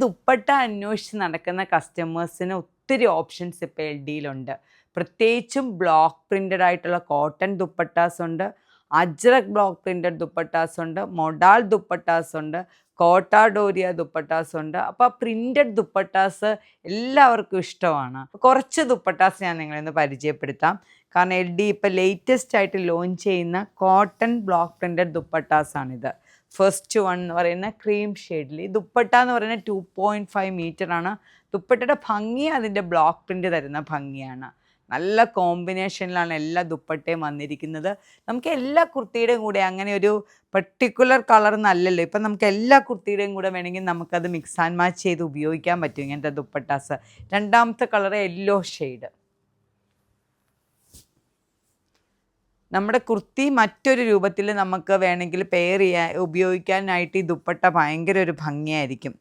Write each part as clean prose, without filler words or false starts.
ദുപ്പട്ട അന്വേഷിച്ച് നടക്കുന്ന കസ്റ്റമേഴ്സിന് ഒത്തിരി ഓപ്ഷൻസ് ഇപ്പോൾ എൽ ഡിയിലുണ്ട്. പ്രത്യേകിച്ചും ബ്ലോക്ക് പ്രിൻ്റഡ് ആയിട്ടുള്ള കോട്ടൺ ദുപ്പട്ടാസ് ഉണ്ട്, അജ്രക് ബ്ലോക്ക് പ്രിൻ്റഡ് ദുപ്പട്ടാസ് ഉണ്ട്, മൊഡാൾ ദുപ്പട്ടാസ് ഉണ്ട്, കോട്ട ഡോരിയ ദുപ്പട്ടാസ് ഉണ്ട്. അപ്പോൾ പ്രിൻ്റഡ് ദുപ്പട്ടാസ് എല്ലാവർക്കും ഇഷ്ടമാണ്. കുറച്ച് ദുപ്പട്ടാസ് ഞാൻ നിങ്ങളെ പരിചയപ്പെടുത്താം. കാരണം എൽ ഡി ഇപ്പോൾ ലേറ്റസ്റ്റ് ആയിട്ട് ലോഞ്ച് ചെയ്യുന്ന കോട്ടൺ ബ്ലോക്ക് പ്രിൻ്റഡ് ദുപ്പട്ടാസാണിത്. ഫസ്റ്റ് വൺ എന്ന് പറയുന്ന ക്രീം ഷെയ്ഡിൽ. ഈ ദുപ്പട്ട എന്ന് പറയുന്നത് 2.5 മീറ്ററാണ്. ദുപ്പട്ടയുടെ ഭംഗി അതിൻ്റെ ബ്ലോക്ക് പ്രിൻ്റ് തരുന്ന ഭംഗിയാണ്. നല്ല കോമ്പിനേഷനിലാണ് എല്ലാ ദുപ്പട്ടയും വന്നിരിക്കുന്നത്. നമുക്ക് എല്ലാ കുർത്തിയുടെയും കൂടെ അങ്ങനെ ഒരു പെർട്ടിക്കുലർ കളർ എന്നല്ലല്ലോ. ഇപ്പം നമുക്ക് എല്ലാ കുർത്തിയുടെയും കൂടെ വേണമെങ്കിൽ നമുക്കത് മിക്സ് ആൻഡ് മാച്ച് ചെയ്ത് ഉപയോഗിക്കാൻ പറ്റും ഇങ്ങനത്തെ ദുപ്പട്ടാസ്. രണ്ടാമത്തെ കളർ യെല്ലോ ഷെയ്ഡ്. നമ്മുടെ കുർത്തി മറ്റൊരു രൂപത്തിൽ നമുക്ക് വേണമെങ്കിൽ പെയർ ഉപയോഗിക്കാനായിട്ട് ഈ ദുപ്പട്ട ഭയങ്കര ഒരു ഭംഗിയായിരിക്കും.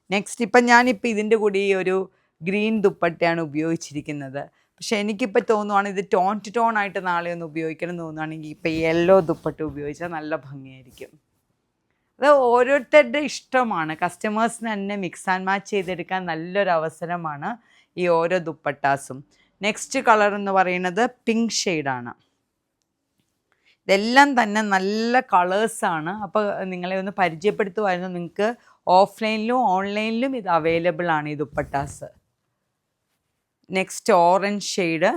നെക്സ്റ്റ് ഇപ്പം ഞാനിപ്പോൾ ഇതിൻ്റെ കൂടി ഈ ഒരു ഗ്രീൻ ദുപ്പട്ടയാണ് ഉപയോഗിച്ചിരിക്കുന്നത്. പക്ഷേ എനിക്കിപ്പോൾ തോന്നുവാണ് ഇത് ടോൺ ടു ടോൺ ആയിട്ട് നാളെ ഒന്ന് ഉപയോഗിക്കണം എന്ന് തോന്നുവാണെങ്കിൽ ഇപ്പോൾ യെല്ലോ ദുപ്പട്ട ഉപയോഗിച്ചാൽ നല്ല ഭംഗിയായിരിക്കും. അത് ഓരോരുത്തരുടെ ഇഷ്ടമാണ്. കസ്റ്റമേഴ്സിന് തന്നെ മിക്സ് ആൻഡ് മാച്ച് ചെയ്തെടുക്കാൻ നല്ലൊരു അവസരമാണ് ഈ ഓരോ ദുപ്പട്ടാസും. നെക്സ്റ്റ് കളർ എന്ന് പറയുന്നത് പിങ്ക് ഷെയ്ഡാണ്. ഇതെല്ലാം തന്നെ നല്ല കളേഴ്സാണ്. അപ്പോൾ നിങ്ങളെ ഒന്ന് പരിചയപ്പെടുത്തുമായിരുന്നു. നിങ്ങൾക്ക് ഓഫ്ലൈനിലും ഓൺലൈനിലും ഇത് അവൈലബിൾ ആണ് ഈ dupattas. Next orange shade,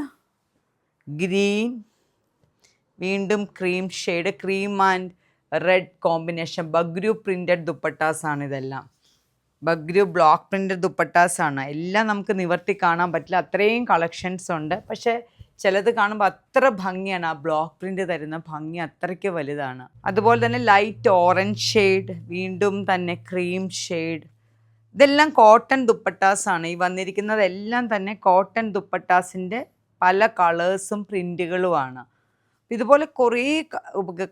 green, വീണ്ടും cream shade, cream and red combination. Bagru printed ദുപ്പട്ടാസാണ് ഇതെല്ലാം. ബഗ്രു ബ്ലോക്ക് പ്രിൻ്റഡ് ദുപ്പട്ടാസാണ്. എല്ലാം നമുക്ക് നിവർത്തി കാണാൻ പറ്റില്ല, അത്രയും കളക്ഷൻസ് ഉണ്ട്. പക്ഷേ ചിലത് കാണുമ്പോൾ അത്ര ഭംഗിയാണ്. ആ ബ്ലോക്ക് പ്രിൻ്റ് തരുന്ന ഭംഗി അത്രയ്ക്ക് വലുതാണ്. അതുപോലെ തന്നെ ലൈറ്റ് ഓറഞ്ച് ഷെയ്ഡ്, വീണ്ടും തന്നെ ക്രീം ഷെയ്ഡ്. ഇതെല്ലാം കോട്ടൺ ദുപ്പട്ടാസാണ്. ഈ വന്നിരിക്കുന്നതെല്ലാം തന്നെ കോട്ടൺ ദുപ്പട്ടാസിൻ്റെ പല കളേഴ്സും പ്രിൻറ്റുകളുമാണ്. ഇതുപോലെ കുറേ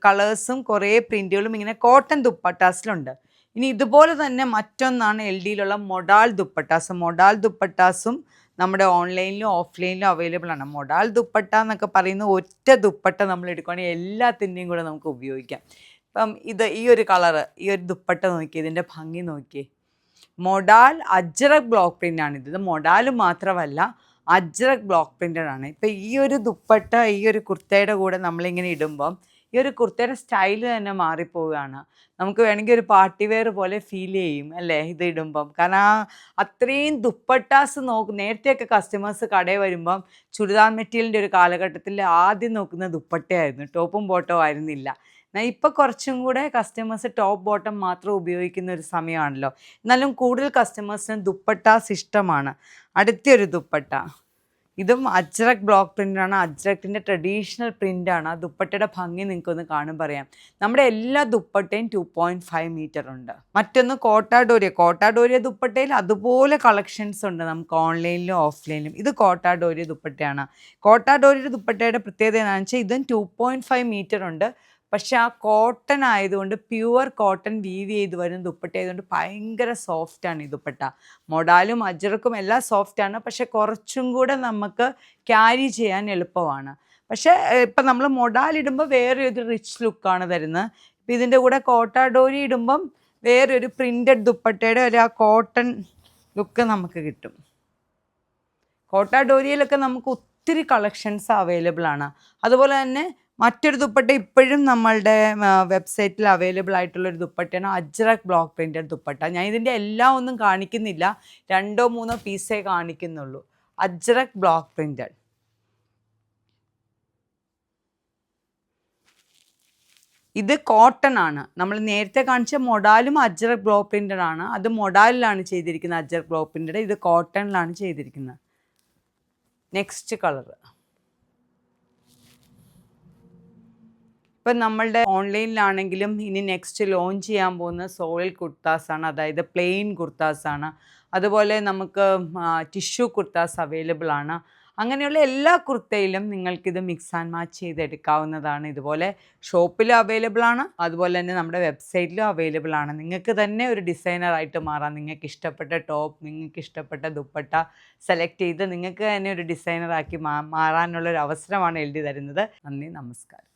കളേഴ്സും കുറേ പ്രിൻറ്റുകളും ഇങ്ങനെ കോട്ടൺ ദുപ്പട്ടാസിലുണ്ട്. ഇനി ഇതുപോലെ തന്നെ മറ്റൊന്നാണ് എൽ ഡിയിലുള്ള മൊഡാൾ ദുപ്പട്ടാസ്. മൊഡാൾ ദുപ്പട്ടാസും നമ്മുടെ ഓൺലൈനിലും ഓഫ്ലൈനിലും അവൈലബിൾ ആണ്. മൊഡാൾ ദുപ്പട്ട എന്നൊക്കെ പറയുന്ന ഒറ്റ ദുപ്പട്ട നമ്മൾ എടുക്കുകയാണെങ്കിൽ എല്ലാത്തിൻ്റെയും കൂടെ നമുക്ക് ഉപയോഗിക്കാം. ഇപ്പം ഈ ഒരു കളറ്, ഈ ഒരു ദുപ്പട്ട നോക്കിയേ, ഇതിൻ്റെ ഭംഗി നോക്കിയേ. മൊഡാൾ അജ്രക് ബ്ലോക്ക് പ്രിൻ്റാണിത്. ഇത് മൊഡാൽ മാത്രമല്ല, അജ്രക് ബ്ലോക്ക് പ്രിൻ്റഡ് ആണ്. ഇപ്പം ഈ ഒരു ദുപ്പട്ട ഈ ഒരു കുർത്തയുടെ കൂടെ നമ്മളിങ്ങനെ ഇടുമ്പം ഈ ഒരു കുർത്തയുടെ സ്റ്റൈൽ തന്നെ മാറിപ്പോവുകയാണ്. നമുക്ക് വേണമെങ്കിൽ ഒരു പാർട്ടി വെയർ പോലെ ഫീൽ ചെയ്യും അല്ലേ ഇത് ഇടുമ്പം. കാരണം അത്രയും ദുപ്പട്ടാസ് നേരത്തെയൊക്കെ കസ്റ്റമേഴ്സ് കടയിൽ വരുമ്പം ചുരിദാർ മെറ്റീരിയലിൻ്റെ ഒരു കാലഘട്ടത്തിൽ ആദ്യം നോക്കുന്ന ദുപ്പട്ടയായിരുന്നു, ടോപ്പും ബോട്ടവും ആയിരുന്നില്ല. എന്നാൽ ഇപ്പോൾ കുറച്ചും കൂടെ കസ്റ്റമേഴ്സ് ടോപ്പ് ബോട്ടം മാത്രം ഉപയോഗിക്കുന്ന ഒരു സമയമാണല്ലോ. എന്നാലും കൂടുതൽ കസ്റ്റമേഴ്സിന് ദുപ്പട്ടാസ് ഇഷ്ടമാണ്. അടുത്തൊരു ദുപ്പട്ട, ഇതും അജ്രക് ബ്ലോക്ക് പ്രിൻ്റാണ്. അജ്രക്കിൻ്റെ ട്രഡീഷണൽ പ്രിൻ്റാണ്. ആ ദുപ്പട്ടയുടെ ഭംഗി നിങ്ങൾക്കൊന്ന് കാണും പറയാം. നമ്മുടെ എല്ലാ ദുപ്പട്ടയും 2.5 മീറ്റർ ഉണ്ട്. മറ്റൊന്ന് കോട്ട ഡോരിയ ദുപ്പട്ടയിൽ അതുപോലെ കളക്ഷൻസ് ഉണ്ട് നമുക്ക് ഓൺലൈനിലും ഓഫ്ലൈനിലും. ഇത് കോട്ട ഡോരിയ ദുപ്പട്ടയാണ്. കോട്ട ഡോരിയ ദുപ്പട്ടയുടെ പ്രത്യേകത എന്താണെന്ന് വെച്ചാൽ ഇതും 2.5 മീറ്റർ ഉണ്ട്. പക്ഷെ ആ കോട്ടൺ ആയതുകൊണ്ട്, പ്യുവർ കോട്ടൺ വീവ് ചെയ്ത് വരുന്ന ദുപ്പട്ട ആയതുകൊണ്ട് ഭയങ്കര സോഫ്റ്റാണ് ഈ ദുപ്പട്ട. മൊഡാലും അജ്രക്കും എല്ലാം സോഫ്റ്റാണ്. പക്ഷെ കുറച്ചും കൂടെ നമുക്ക് ക്യാരി ചെയ്യാൻ എളുപ്പമാണ്. പക്ഷേ ഇപ്പം നമ്മൾ മൊഡാലിടുമ്പോൾ വേറെ ഒരു റിച്ച് ലുക്കാണ് തരുന്നത്. ഇപ്പം ഇതിൻ്റെ കൂടെ കോട്ട ഡോരി ഇടുമ്പം വേറൊരു പ്രിൻ്റഡ് ദുപ്പട്ടയുടെ ഒരു ആ കോട്ടൺ ലുക്ക് നമുക്ക് കിട്ടും. കോട്ട ഡോരിയിലൊക്കെ നമുക്ക് ഒത്തിരി കളക്ഷൻസ് അവൈലബിൾ ആണ്. അതുപോലെ തന്നെ മറ്റൊരു ദുപ്പട്ട ഇപ്പോഴും നമ്മളുടെ വെബ്സൈറ്റിൽ അവൈലബിൾ ആയിട്ടുള്ളൊരു ദുപ്പട്ടയാണ് അജ്രക് ബ്ലോക്ക് പ്രിൻ്റഡ് ദുപ്പട്ട. ഞാൻ ഇതിൻ്റെ എല്ലാം ഒന്നും കാണിക്കുന്നില്ല, 2-3 പീസേ കാണിക്കുന്നുള്ളൂ. Ajrakh block printed. ഇത് കോട്ടൺ ആണ്. നമ്മൾ നേരത്തെ കാണിച്ച മൊഡാലും അജ്രക് ബ്ലോക്ക് പ്രിൻ്റഡ് ആണ്. അത് മൊഡാലിലാണ് ചെയ്തിരിക്കുന്നത്, അജ്രക് ബ്ലോക്ക് പ്രിൻ്റഡ്. ഇത് കോട്ടണിലാണ് ചെയ്തിരിക്കുന്നത്. നെക്സ്റ്റ് കളർ, ഇപ്പം നമ്മളുടെ ഓൺലൈനിലാണെങ്കിലും ഇനി നെക്സ്റ്റ് ലോഞ്ച് ചെയ്യാൻ പോകുന്ന സോയിൽ കുർത്താസാണ്, അതായത് പ്ലെയിൻ കുർത്താസാണ്. അതുപോലെ നമുക്ക് ടിഷ്യൂ കുർത്താസ് അവൈലബിൾ ആണ്. അങ്ങനെയുള്ള എല്ലാ കുർത്തയിലും നിങ്ങൾക്കിത് മിക്സ് ആൻഡ് മാച്ച് ചെയ്തെടുക്കാവുന്നതാണ്. ഇതുപോലെ ഷോപ്പിലും അവൈലബിൾ ആണ്, അതുപോലെ തന്നെ നമ്മുടെ വെബ്സൈറ്റിലും അവൈലബിൾ ആണ്. നിങ്ങൾക്ക് തന്നെ ഒരു ഡിസൈനറായിട്ട് മാറാം. നിങ്ങൾക്ക് ഇഷ്ടപ്പെട്ട ടോപ്പ്, നിങ്ങൾക്ക് ഇഷ്ടപ്പെട്ട ദുപ്പട്ട സെലക്ട് ചെയ്ത് നിങ്ങൾക്ക് തന്നെ ഒരു ഡിസൈനറാക്കി മാറാനുള്ളൊരു അവസരമാണ് എഴുതി തരുന്നത്. നന്ദി, നമസ്കാരം.